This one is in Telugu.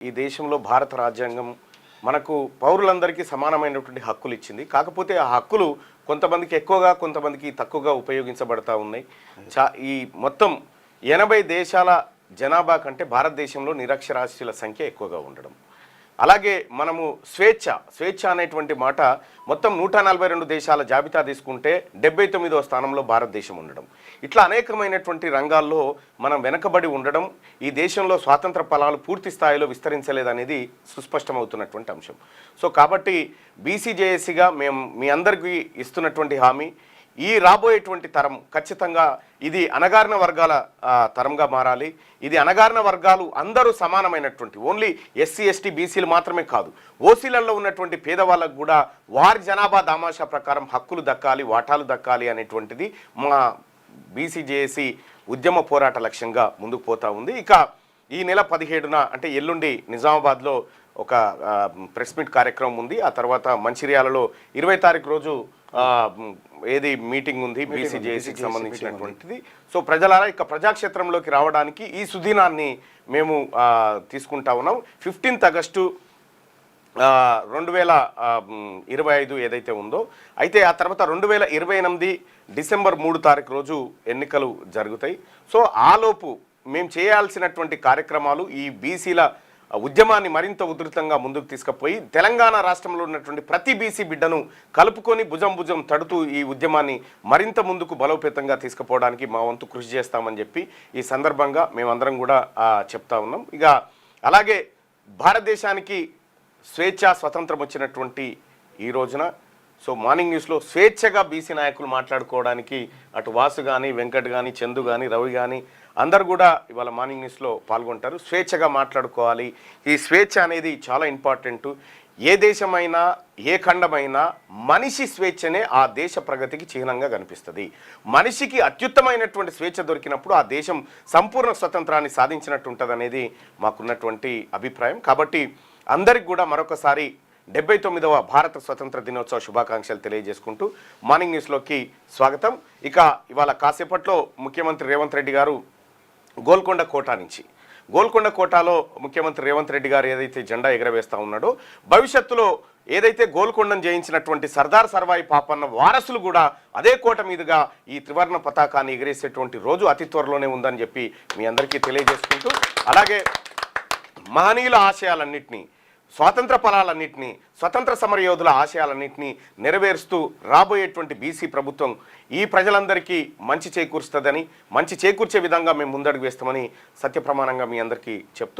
ఈ దేశంలో భారత రాజ్యాంగం మనకు పౌరులందరికీ సమానమైనటువంటి హక్కులు ఇచ్చింది. కాకపోతే ఆ హక్కులు కొంతమందికి ఎక్కువగా కొంతమందికి తక్కువగా ఉపయోగించబడతా ఉన్నాయి. ఈ మొత్తం 80 దేశాల జనాభా కంటే భారతదేశంలో నిరక్షరాస్యుల సంఖ్య ఎక్కువగా ఉండడం. అలాగే మనము స్వేచ్ఛ అనేటువంటి మాట మొత్తం 142 దేశాల జాబితా తీసుకుంటే 79వ స్థానంలో భారతదేశం ఉండడం. ఇట్లా అనేకమైనటువంటి రంగాల్లో మనం వెనకబడి ఉండడం, ఈ దేశంలో స్వాతంత్ర ఫలాలు పూర్తి స్థాయిలో విస్తరించలేదనేది సుస్పష్టమవుతున్నటువంటి అంశం. సో కాబట్టి బీసీజేఏసీగా మేము మీ అందరికీ ఇస్తున్నటువంటి హామీ, ఈ రాబోయేటువంటి తరం ఖచ్చితంగా ఇది అణగారిన వర్గాల తరంగా మారాలి. ఇది అణగారిన వర్గాలు అందరూ సమానమైనటువంటి, ఓన్లీ ఎస్సీ ఎస్టీ బీసీలు మాత్రమే కాదు, ఓసీలలో ఉన్నటువంటి పేదవాళ్ళకు కూడా వారి జనాభా దామాషా ప్రకారం హక్కులు దక్కాలి, వాటాలు దక్కాలి అనేటువంటిది మా బీసీజేఏసీ ఉద్యమ పోరాట లక్ష్యంగా ముందుకు పోతా ఉంది. ఇక ఈ నెల 17న అంటే ఎల్లుండి నిజామాబాద్లో ఒక ప్రెస్ మీట్ కార్యక్రమం ఉంది. ఆ తర్వాత మంచిర్యాలలో 20 తారీఖు రోజు ఏది మీటింగ్ ఉంది బీసీజేఏసీకి సంబంధించినటువంటిది. సో ప్రజలారా ఇక ప్రజాక్షేత్రంలోకి రావడానికి ఈ సుదినాన్ని మేము తీసుకుంటా ఉన్నాం. 15 ఆగస్టు 2025 ఏదైతే ఉందో, అయితే ఆ తర్వాత 2028 డిసెంబర్ 3 తారీఖు రోజు ఎన్నికలు జరుగుతాయి. సో ఆలోపు మేము చేయాల్సినటువంటి కార్యక్రమాలు ఈ బీసీల ఉద్యమాన్ని మరింత ఉధృతంగా ముందుకు తీసుకుపోయి తెలంగాణ రాష్ట్రంలో ఉన్నటువంటి ప్రతి బీసీ బిడ్డను కలుపుకొని భుజం తడుతూ ఈ ఉద్యమాన్ని మరింత ముందుకు బలోపేతంగా తీసుకుపోవడానికి మా వంతు కృషి చేస్తామని చెప్పి ఈ సందర్భంగా మేమందరం కూడా చెప్తా ఉన్నాం. ఇక అలాగే భారతదేశానికి స్వాతంత్రం వచ్చినటువంటి ఈ రోజున సో మార్నింగ్ న్యూస్లో స్వేచ్ఛగా బీసీ నాయకులు మాట్లాడుకోవడానికి అటు వాసు కానీ, వెంకట్ కానీ, చందు కానీ, రవి కానీ అందరు కూడా ఇవాళ మార్నింగ్ న్యూస్లో పాల్గొంటారు. స్వేచ్ఛగా మాట్లాడుకోవాలి. ఈ స్వేచ్ఛ అనేది చాలా ఇంపార్టెంట్. ఏ దేశమైనా ఏ ఖండమైనా మనిషి స్వేచ్ఛనే ఆ దేశ ప్రగతికి చిహ్నంగా కనిపిస్తుంది. మనిషికి అత్యుత్తమైనటువంటి స్వేచ్ఛ దొరికినప్పుడు ఆ దేశం సంపూర్ణ స్వతంత్రాన్ని సాధించినట్టు ఉంటుంది అనేది మాకున్నటువంటి అభిప్రాయం. కాబట్టి అందరికి కూడా మరొకసారి 79వ భారత స్వతంత్ర దినోత్సవ శుభాకాంక్షలు తెలియజేసుకుంటూ మార్నింగ్ న్యూస్లోకి స్వాగతం. ఇక ఇవాళ కాసేపట్లో ముఖ్యమంత్రి రేవంత్ రెడ్డి గారు గోల్కొండ కోటాలో ముఖ్యమంత్రి రేవంత్ రెడ్డి గారు ఏదైతే జెండా ఎగరవేస్తూ ఉన్నాడో, భవిష్యత్తులో ఏదైతే గోల్కొండను జయించినటువంటి సర్దార్ సర్వాయి పాపన్న వారసులు కూడా అదే కోట మీదుగా ఈ త్రివర్ణ పతాకాన్ని ఎగరేసేటువంటి రోజు అతి త్వరలోనే ఉందని చెప్పి మీ అందరికీ తెలియజేసుకుంటూ, అలాగే మహనీయుల ఆశయాలన్నింటినీ, స్వాతంత్ర ఫలాలన్నింటినీ, స్వతంత్ర సమరయోధుల ఆశయాలన్నింటినీ నెరవేరుస్తూ రాబోయేటువంటి బీసీ ప్రభుత్వం ఈ ప్రజలందరికీ మంచి చేకూరుస్తుందని, మంచి చేకూర్చే విధంగా మేము ముందడుగు వేస్తామని సత్యప్రమాణంగా మీ అందరికీ చెప్తూ